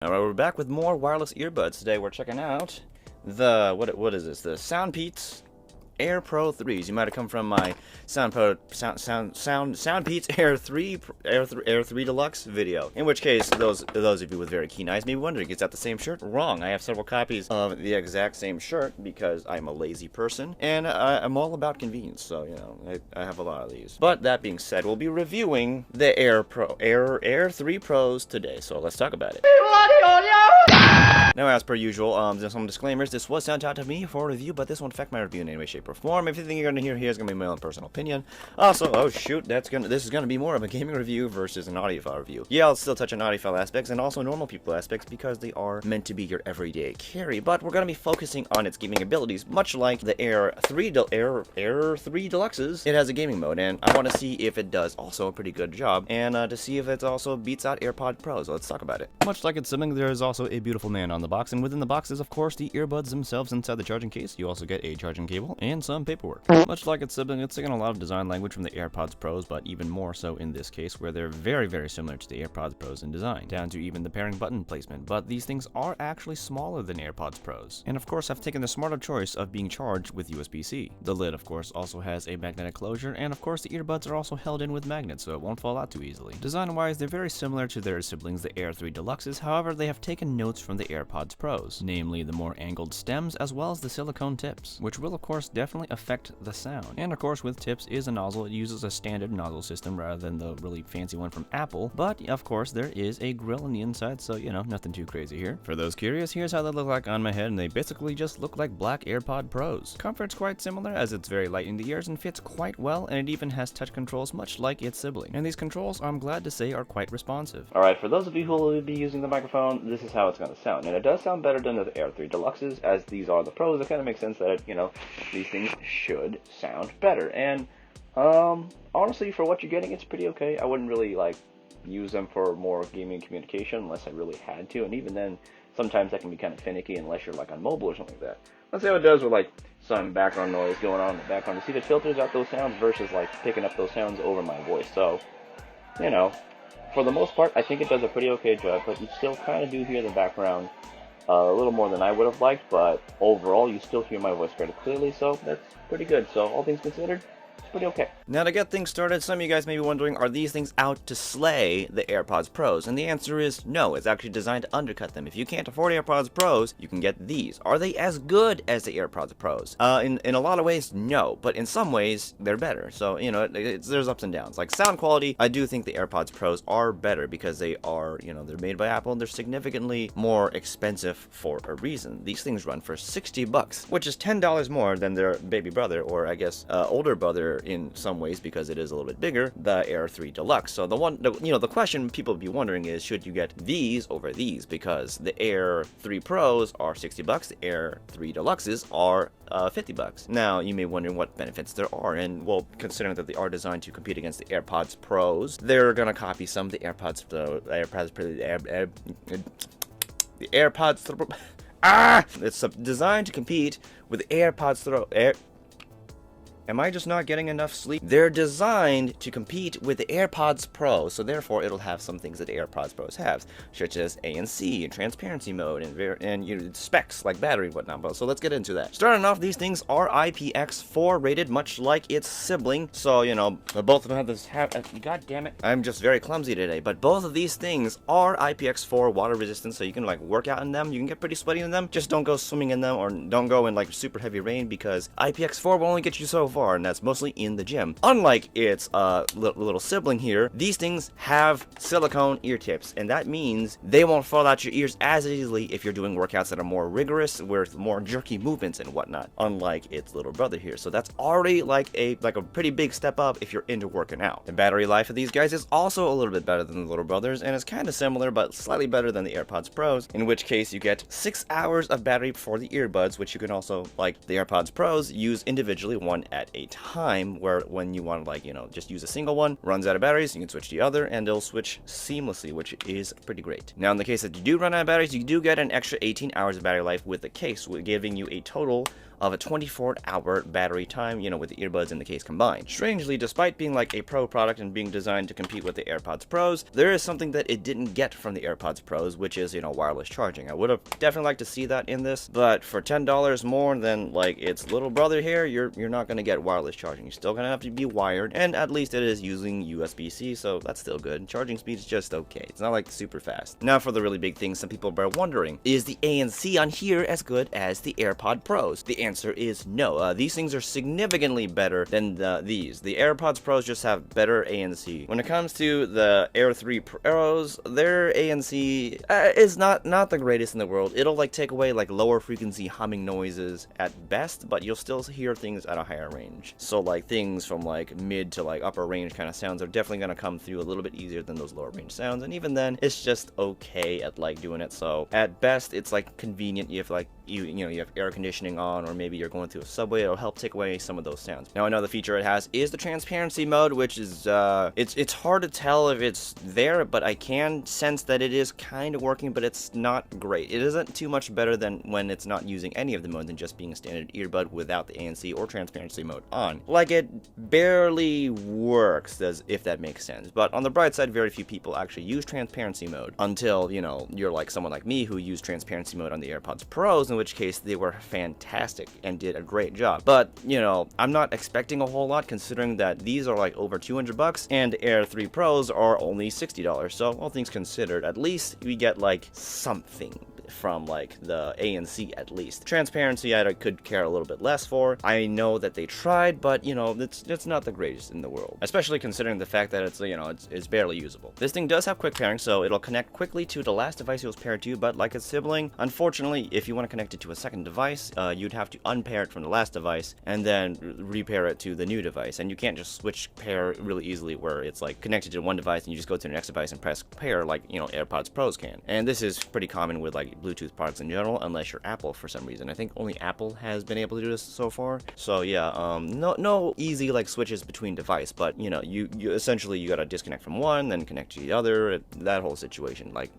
Alright, we're back with more wireless earbuds. Today we're checking out the, what is this? The SoundPEATS Air Pro 3s. You might have come from my SoundPEATS Air 3 Deluxe video. In which case, those of you with very keen eyes may be wondering, is that the same shirt? Wrong. I have several copies of the exact same shirt because I'm a lazy person and I'm all about convenience. So, you know, I have a lot of these. But that being said, we'll be reviewing the Air 3 Pros today. So let's talk about it. Now, as per usual, there's some disclaimers. This was sent out to me for review, but this won't affect my review in any way, shape, or form. Everything you're gonna hear here is gonna be my own personal opinion. Also, oh shoot, this is gonna be more of a gaming review versus an audiophile review. Yeah, I'll still touch on audiophile aspects and also normal people aspects because they are meant to be your everyday carry. But we're gonna be focusing on its gaming abilities, much like the Air 3 Deluxes. It has a gaming mode, and I want to see if it does also a pretty good job, and to see if it also beats out AirPod Pros. So let's talk about it. Much like its sibling, there is also a beautiful man on the box, and within the box is, of course, the earbuds themselves inside the charging case. You also get a charging cable and some paperwork. Much like its sibling, it's taken a lot of design language from the AirPods Pros, but even more so in this case, where they're very, very similar to the AirPods Pros in design, down to even the pairing button placement. But these things are actually smaller than AirPods Pros, and of course have taken the smarter choice of being charged with USB-C. The lid, of course, also has a magnetic closure, and of course the earbuds are also held in with magnets, so it won't fall out too easily. Design-wise, they're very similar to their siblings, the Air 3 Deluxes. However, they have taken notes from the AirPods Pros, namely the more angled stems as well as the silicone tips, which will of course definitely affect the sound. And of course, with tips is a nozzle. It uses a standard nozzle system rather than the really fancy one from Apple, but of course there is a grill on the inside, so you know, nothing too crazy here. For those curious, here's how they look like on my head, and they basically just look like black AirPod Pros. Comfort's quite similar, as it's very light in the ears and fits quite well, and it even has touch controls much like its sibling. And these controls, I'm glad to say, are quite responsive. Alright, for those of you who will be using the microphone, this is how it's going to sound, and it does sound better than the Air 3 Deluxes, as these are the Pros. It kind of makes sense that, you know, these things should sound better. And honestly, for what you're getting, it's pretty okay. I wouldn't really like use them for more gaming communication unless I really had to, and even then, sometimes that can be kind of finicky unless you're like on mobile or something like that. Let's see how it does with like some background noise going on in the background to see if it filters out those sounds versus like picking up those sounds over my voice. So, you know, for the most part, I think it does a pretty okay job, but you still kind of do hear the background a little more than I would have liked, but overall you still hear my voice fairly clearly, so that's pretty good. So all things considered, it's pretty okay. Now, to get things started, some of you guys may be wondering, are these things out to slay the AirPods Pros? And the answer is no. It's actually designed to undercut them. If you can't afford AirPods Pros, you can get these. Are they as good as the AirPods Pros? In a lot of ways, no. But in some ways, they're better. So, you know, there's ups and downs. Like sound quality, I do think the AirPods Pros are better because they are, you know, they're made by Apple and they're significantly more expensive for a reason. These things run for $60, which is $10 more than their baby brother, or I guess older brother in some ways, because it is a little bit bigger, the Air 3 Deluxe. So the question people would be wondering is, should you get these over these? Because the Air 3 Pros are $60, the Air 3 Deluxes are $50. Now, you may wonder what benefits there are, and well, considering that they are designed to compete against the AirPods Pros, they're gonna copy some of the AirPods it's designed to compete with the AirPods Am I just not getting enough sleep? They're designed to compete with the AirPods Pro, so therefore it'll have some things that the AirPods Pros have, such as ANC and transparency mode and you know, specs like battery and whatnot. So let's get into that. Starting off, these things are IPX4 rated, much like its sibling. So you know, both of them have this. God damn it! I'm just very clumsy today. But both of these things are IPX4 water resistant, so you can like work out in them. You can get pretty sweaty in them. Just don't go swimming in them, or don't go in like super heavy rain, because IPX4 will only get you so far, and that's mostly in the gym. Unlike its little sibling here, these things have silicone ear tips, and that means they won't fall out your ears as easily if you're doing workouts that are more rigorous with more jerky movements and whatnot, unlike its little brother here. So that's already like a pretty big step up if you're into working out. The battery life of these guys is also a little bit better than the little brothers, and it's kind of similar but slightly better than the AirPods Pros, in which case you get 6 hours of battery for the earbuds, which you can also, like the AirPods Pros, use individually, one at at a time, where when you want to, like, just use a single one, runs out of batteries, you can switch to the other, and it'll switch seamlessly, which is pretty great. Now, in the case that you do run out of batteries, you do get an extra 18 hours of battery life with the case, giving you a total of a 24-hour battery time, with the earbuds and the case combined. Strangely, despite being like a pro product and being designed to compete with the AirPods Pros, there is something that it didn't get from the AirPods Pros, which is, wireless charging. I would have definitely liked to see that in this, but for $10 more than like its little brother here, you're not going to get wireless charging. You're still going to have to be wired, and at least it is using USB-C, so that's still good. Charging speed is just okay. It's not like super fast. Now for the really big thing some people are wondering, is the ANC on here as good as the AirPod Pros? The answer is no. These things are significantly better than these. The AirPods Pros just have better ANC. When it comes to the Air 3 Pros, their ANC is not the greatest in the world. It'll like take away like lower frequency humming noises at best, but you'll still hear things at a higher range. So like things from like mid to like upper range kind of sounds are definitely going to come through a little bit easier than those lower range sounds, and even then it's just okay at like doing it. So at best it's like convenient if like you have air conditioning on, or maybe you're going through a subway. It'll help take away some of those sounds. Now another feature it has is the transparency mode, which is it's hard to tell if it's there, but I can sense that it is kind of working, but it's not great. It isn't too much better than when it's not using any of the modes and just being a standard earbud without the ANC or transparency mode on. Like, it barely works, if that makes sense. But on the bright side, very few people actually use transparency mode until you're like someone like me who used transparency mode on the AirPods Pros, in which case they were fantastic and did a great job. But I'm not expecting a whole lot, considering that these are like over $200 and Air 3 Pros are only $60. So all things considered, at least we get like something from like the ANC. At least transparency I could care a little bit less for. I know that they tried, but it's not the greatest in the world, especially considering the fact that it's barely usable. This thing does have quick pairing, so it'll connect quickly to the last device it was paired to, but like its sibling, unfortunately, if you want to connect it to a second device, you'd have to unpair it from the last device and then repair it to the new device, and you can't just switch pair really easily where it's like connected to one device and you just go to the next device and press pair like AirPods Pros can. And this is pretty common with like Bluetooth products in general, unless you're Apple for some reason. I think only Apple has been able to do this so far. So yeah, no easy like switches between device, but you essentially you gotta disconnect from one, then connect to the other. That whole situation, like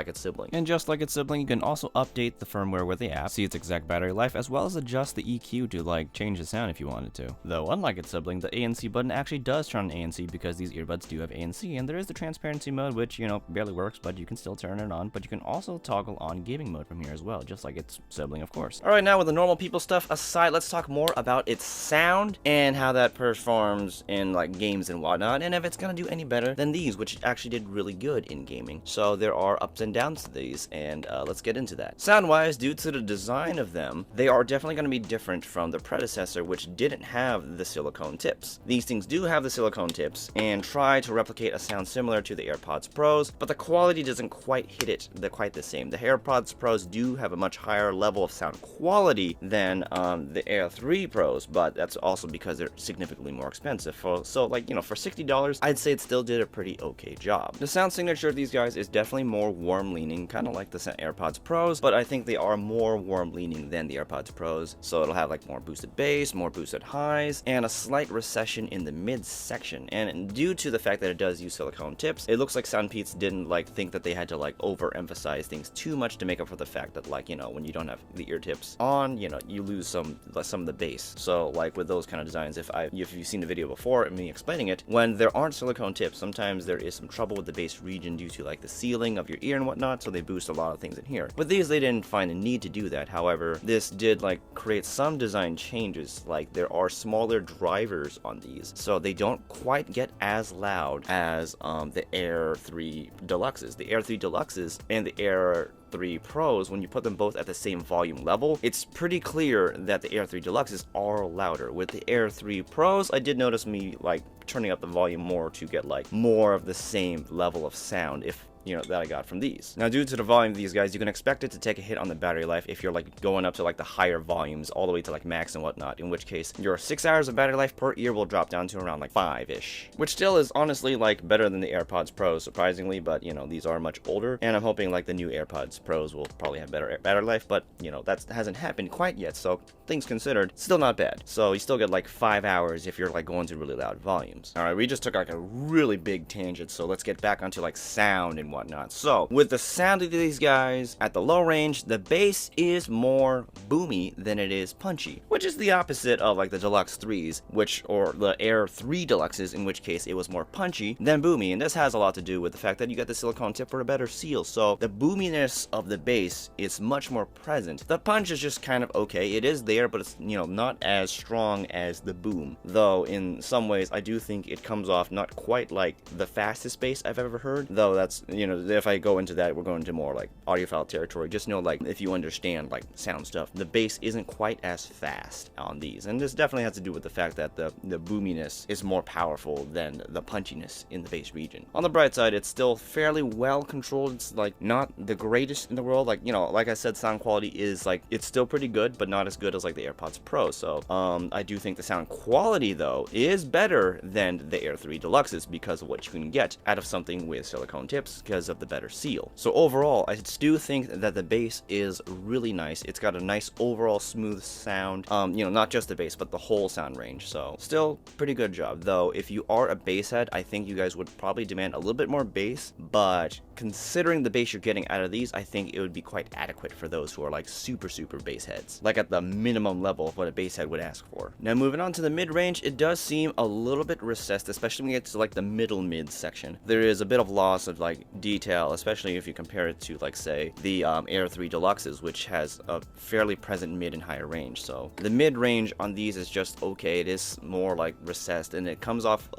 its sibling. And just like its sibling, you can also update the firmware with the app, see its exact battery life, as well as adjust the EQ to like change the sound if you wanted to. Though unlike its sibling, the ANC button actually does turn on ANC because these earbuds do have ANC, and there is the transparency mode, which barely works, but you can still turn it on. But you can also toggle on gaming mode from here as well, just like its sibling, of course. Alright, now with the normal people stuff aside, let's talk more about its sound and how that performs in like games and whatnot, and if it's gonna do any better than these, which actually did really good in gaming. So there are ups and downs to these, and let's get into that. Sound-wise, due to the design of them, they are definitely going to be different from the predecessor, which didn't have the silicone tips. These things do have the silicone tips and try to replicate a sound similar to the AirPods Pros, but the quality doesn't quite hit it quite the same. The AirPods Pros do have a much higher level of sound quality than the Air 3 Pros, but that's also because they're significantly more expensive. So like, for $60, I'd say it still did a pretty okay job. The sound signature of these guys is definitely more warm leaning, kind of like the AirPods Pros, but I think they are more warm leaning than the AirPods Pros. So it'll have like more boosted bass, more boosted highs, and a slight recession in the mid section. And due to the fact that it does use silicone tips, it looks like SoundPEATS didn't like think that they had to like overemphasize things too much to make up for the fact that like, when you don't have the ear tips on, you lose some of the bass. So like with those kind of designs, if you've seen the video before and me explaining it, when there aren't silicone tips, sometimes there is some trouble with the bass region due to like the sealing of your ear and whatnot, so they boost a lot of things in here. With these, they didn't find the need to do that. However, this did like create some design changes, like there are smaller drivers on these, so they don't quite get as loud as the Air 3 Deluxes. The Air 3 Deluxes and the Air 3 Pros, when you put them both at the same volume level, it's pretty clear that the Air 3 Deluxes are louder. With the Air 3 Pros, I did notice me like turning up the volume more to get like more of the same level of sound, if that I got from these. Now, due to the volume of these guys, you can expect it to take a hit on the battery life if you're like going up to like the higher volumes, all the way to like max and whatnot, in which case your 6 hours of battery life per ear will drop down to around like 5-ish, which still is honestly like better than the AirPods Pro, surprisingly, but these are much older, and I'm hoping like the new AirPods Pros will probably have better battery life, but that hasn't happened quite yet, so things considered, still not bad. So you still get like 5 hours if you're like going to really loud volumes. Alright, we just took like a really big tangent, so let's get back onto like sound and whatnot. So with the sound of these guys at the low range, the bass is more boomy than it is punchy, which is the opposite of like the Deluxe 3s, or the Air 3 Deluxes, in which case it was more punchy than boomy, and this has a lot to do with the fact that you got the silicone tip for a better seal, so the boominess of the bass is much more present. The punch is just kind of okay, it is there, but it's not as strong as the boom, though in some ways I do think it comes off not quite like the fastest bass I've ever heard, though that's if I go into that, we're going into more like audiophile territory. Just like if you understand like sound stuff, the bass isn't quite as fast on these, and this definitely has to do with the fact that the boominess is more powerful than the punchiness in the bass region. On the bright side, it's still fairly well controlled. It's like not the greatest in the world, like like I said, sound quality is like, it's still pretty good, but not as good as like the AirPods Pro. So I do think the sound quality though is better than the Air 3 Deluxes because of what you can get out of something with silicone tips because of the better seal. So overall, I do think that the bass is really nice. It's got a nice overall smooth sound, not just the bass but the whole sound range. So still pretty good job, though if you are a bass head, I think you guys would probably demand a little bit more bass, but considering the bass you're getting out of these, I think it would be quite adequate for those who are like super bass heads, like at the minimum level of what a bass head would ask for. Now moving on to the mid-range, it does seem a little bit recessed, especially when you get to like the middle mid section. There is a bit of loss of like detail, especially if you compare it to like say the Air 3 Deluxes, which has a fairly present mid and higher range. So the mid-range on these is just okay. It is more like recessed, and it comes off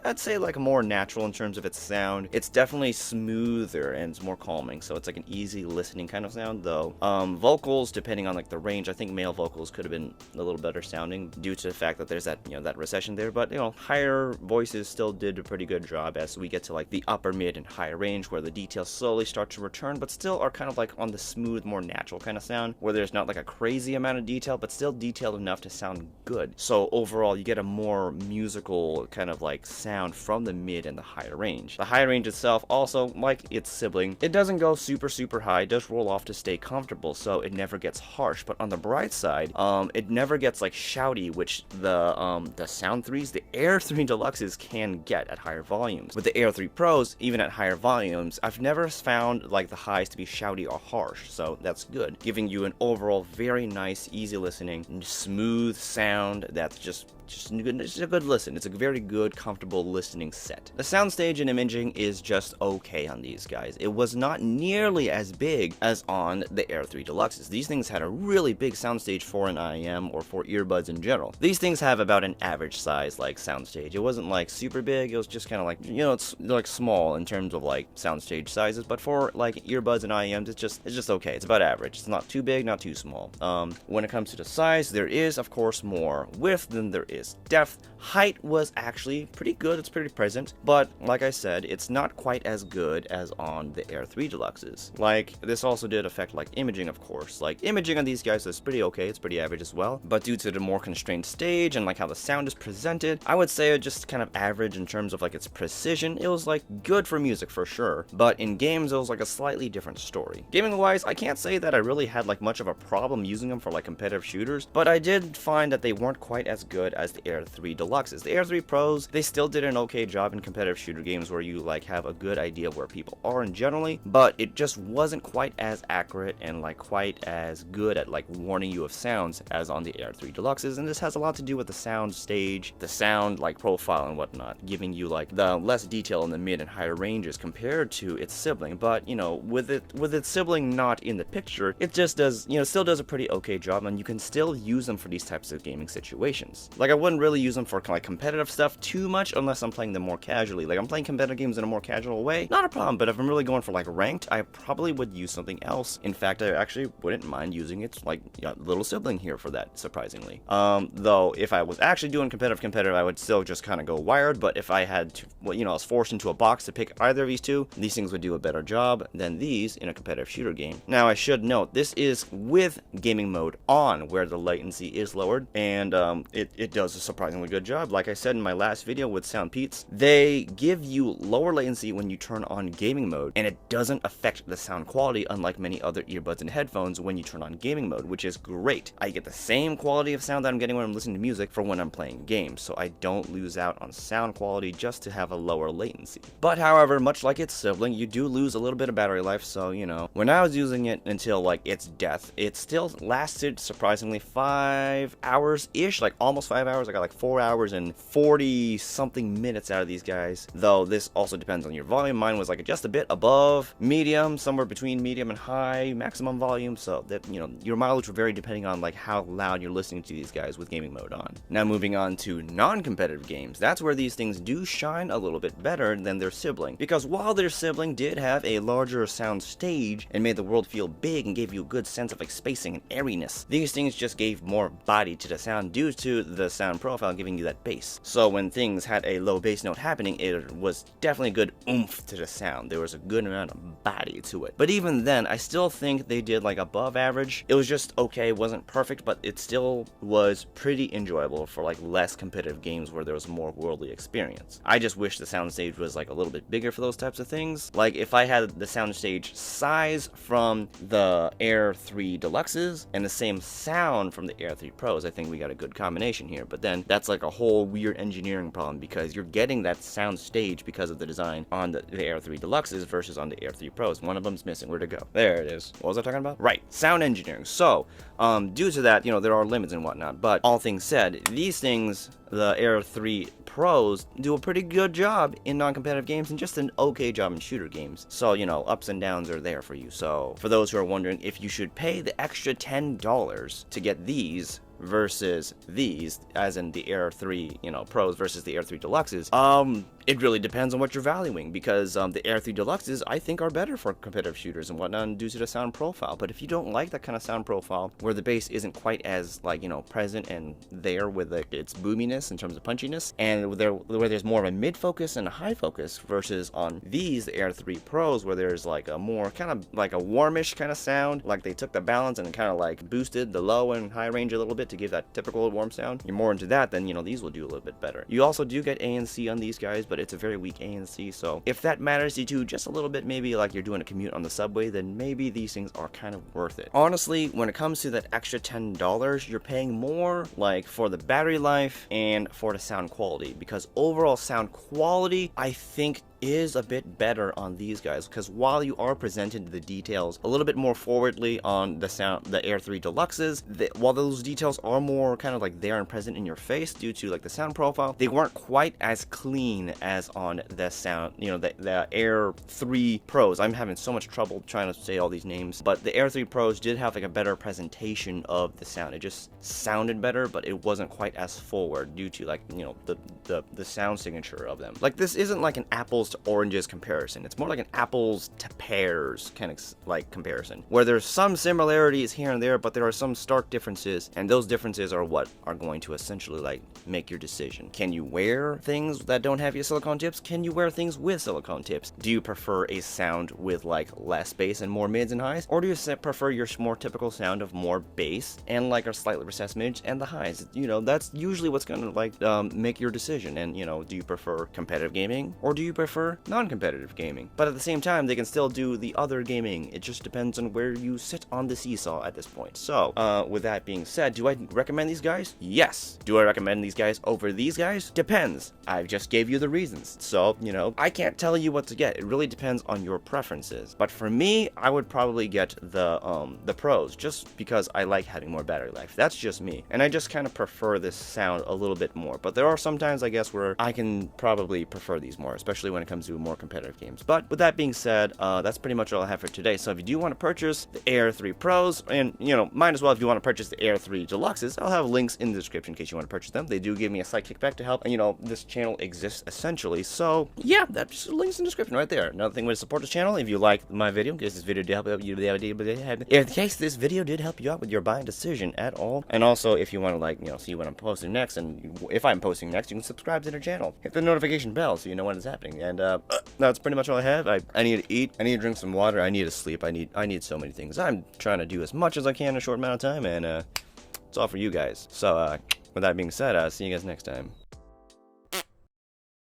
I'd say like more natural in terms of its sound. It's definitely smoother and it's more calming, so it's like an easy listening kind of sound, though vocals, depending on like the range, I think male vocals could have been a little better sounding due to the fact that there's that that recession there, but higher voices still did a pretty good job as we get to like the upper mid and higher range, where the details slowly start to return, but still are kind of like on the smooth, more natural kind of sound, where there's not like a crazy amount of detail, but still detailed enough to sound good. So overall, you get a more musical kind of like sound from the mid and the higher range. The higher range itself, also like its sibling, it doesn't go super high, it does roll off to stay comfortable, so it never gets harsh. But on the bright side, it never gets like shouty, which the Sound 3s, the Air 3 Deluxes can get at higher volumes. With the Air 3 Pros, even at higher volumes, I've never found like the highs to be shouty or harsh, so that's good, giving you an overall very nice, easy listening, smooth sound that's just a good listen. It's a very good, comfortable listening set. The soundstage and imaging is just okay on these guys. It was not nearly as big as on the Air 3 Deluxes. These things had a really big soundstage for an IEM or for earbuds in general. These things have about an average size like soundstage. It wasn't like super big, it was just kind of like, it's like small in terms of like soundstage sizes, but for like earbuds and IEMs, it's just okay. It's about average. It's not too big, not too small. When it comes to the size, there is of course more width than there is depth. Height was actually pretty good, it's pretty present, but like I said, it's not quite as good as on the Air 3 Deluxes. Like, this also did affect like imaging, of course. Like, imaging on these guys is pretty okay, it's pretty average as well, but due to the more constrained stage and like how the sound is presented, I would say it just kind of average in terms of like its precision. It was like good for music for sure, but in games it was like a slightly different story. Gaming wise, I can't say that I really had like much of a problem using them for like competitive shooters, but I did find that they weren't quite as good as the Air 3 Deluxes. The Air 3 Pros, they still did an okay job in competitive shooter games where you like have a good idea of where people are in generally, but it just wasn't quite as accurate and like quite as good at like warning you of sounds as on the Air 3 Deluxes, and this has a lot to do with the sound stage, the sound like profile and whatnot, giving you like the less detail in the mid and higher ranges compared to its sibling. But with its sibling not in the picture, it just does still does a pretty okay job, and you can still use them for these types of gaming situations. Like I wouldn't really use them for like competitive stuff too much unless I'm playing them more casually. Like I'm playing competitive games in a more casual way, not a problem, but if I'm really going for like ranked, I probably would use something else. In fact, I actually wouldn't mind using its like little sibling here for that, surprisingly. Though if I was actually doing competitive, I would still just kind of go wired, but if I had to, well, you know, I was forced into a box to pick either of these two, these things would do a better job than these in a competitive shooter game. Now, I should note, this is with gaming mode on, where the latency is lowered, and it does a surprisingly good job. Like I said in my last video with SoundPEATS, they give you lower latency when you turn on gaming mode, and it doesn't affect the sound quality unlike many other earbuds and headphones when you turn on gaming mode, which is great. I get the same quality of sound that I'm getting when I'm listening to music for when I'm playing games, so I don't lose out on sound quality just to have a lower latency. But however, much like its sibling, you do lose a little bit of battery life, so you know, when I was using it until like its death, it still lasted surprisingly 5 hours-ish, like almost 5 hours. I got like 4 hours and 40 something minutes out of these guys, though this also depends on your volume. Mine was like just a bit above medium, somewhere between medium and high maximum volume, so that, you know, your mileage will vary depending on like how loud you're listening to these guys with gaming mode on. Now moving on to non-competitive games, that's where these things do shine a little bit better than their sibling, because while their sibling did have a larger sound stage and made the world feel big and gave you a good sense of like spacing and airiness, these things just gave more body to the sound due to the sound profile giving you that bass. So when things had a low bass note happening, it was definitely a good oomph to the sound. There was a good amount of body to it. But even then, I still think they did like above average. It was just okay, it wasn't perfect, but it still was pretty enjoyable for like less competitive games where there was more worldly experience. I just wish the soundstage was like a little bit bigger for those types of things. Like if I had the soundstage size from the Air 3 Deluxes and the same sound from the Air 3 Pros, I think we got a good combination here. But then that's like a whole weird engineering problem, because you're getting that sound stage because of the design on the Air 3 Deluxes versus on the Air 3 Pros. One of them's missing. Where'd it go? There it is. What was I talking about? Right, sound engineering. So due to that, you know, there are limits and whatnot, but all things said, these things, the Air 3 Pros, do a pretty good job in non-competitive games and just an okay job in shooter games. So, you know, ups and downs are there for you. So for those who are wondering if you should pay the extra $10 to get these versus these, as in the Air 3, you know, Pros versus the Air 3 Deluxes, it really depends on what you're valuing, because the Air 3 Deluxes, I think, are better for competitive shooters and whatnot due to the sound profile. But if you don't like that kind of sound profile, where the bass isn't quite as, like, you know, present and there with like its boominess in terms of punchiness, and where there's more of a mid-focus and a high focus, versus on these, the Air 3 Pros, where there's like a more kind of like a warmish kind of sound, like they took the balance and kind of like boosted the low and high range a little bit to give that typical warm sound. You're more into that, then, you know, these will do a little bit better. You also do get ANC on these guys, but it's a very weak ANC, so if that matters to you just a little bit, maybe like you're doing a commute on the subway, then maybe these things are kind of worth it. Honestly, when it comes to that extra $10, you're paying more like for the battery life and for the sound quality, because overall sound quality, I think, is a bit better on these guys, because while you are presented the details a little bit more forwardly on the Air 3 Deluxes, while those details are more kind of like there and present in your face due to like the sound profile, they weren't quite as clean as on the sound, you know, the Air 3 Pros. I'm having so much trouble trying to say all these names, but the Air 3 Pros did have like a better presentation of the sound. It just sounded better, but it wasn't quite as forward due to, like, you know, the sound signature of them. Like, this isn't like an apples to oranges comparison. It's more like an apples to pears kind of like comparison, where there's some similarities here and there, but there are some stark differences, and those differences are what are going to essentially like make your decision. Can you wear things that don't have your silicone tips? Can you wear things with silicone tips? Do you prefer a sound with like less bass and more mids and highs, or do you prefer your more typical sound of more bass and like a slightly recessed mids and the highs? You know, that's usually what's gonna like make your decision. And, you know, do you prefer competitive gaming or do you prefer non-competitive gaming? But at the same time, they can still do the other gaming. It just depends on where you sit on the seesaw at this point. So with that being said, do I recommend these guys? Yes. Do I recommend these guys over these guys? Depends. I just gave you the reasons. So, you know, I can't tell you what to get. It really depends on your preferences. But for me, I would probably get the Pros, just because I like having more battery life. That's just me. And I just kind of prefer this sound a little bit more. But there are some times, I guess, where I can probably prefer these more, especially when it it comes to more competitive games. But with that being said, that's pretty much all I have for today. So if you do want to purchase the Air 3 Pros, and might as well if you want to purchase the Air 3 Deluxes, I'll have links in the description in case you want to purchase them. They do give me a slight kickback to help, and this channel exists essentially. So yeah, that's links in the description right there. Another thing way to support the channel, if you like my video, in case this video did help you the idea, in case this video did help you out with your buying decision at all, and also if you want to see what I'm posting next, and if I'm posting next, you can subscribe to the channel, hit the notification bell so you know when it's happening. And that's pretty much all I have. I need to eat, I need to drink some water, I need to sleep, I need so many things. I'm trying to do as much as I can in a short amount of time, and it's all for you guys. So with that being said, see you guys next time.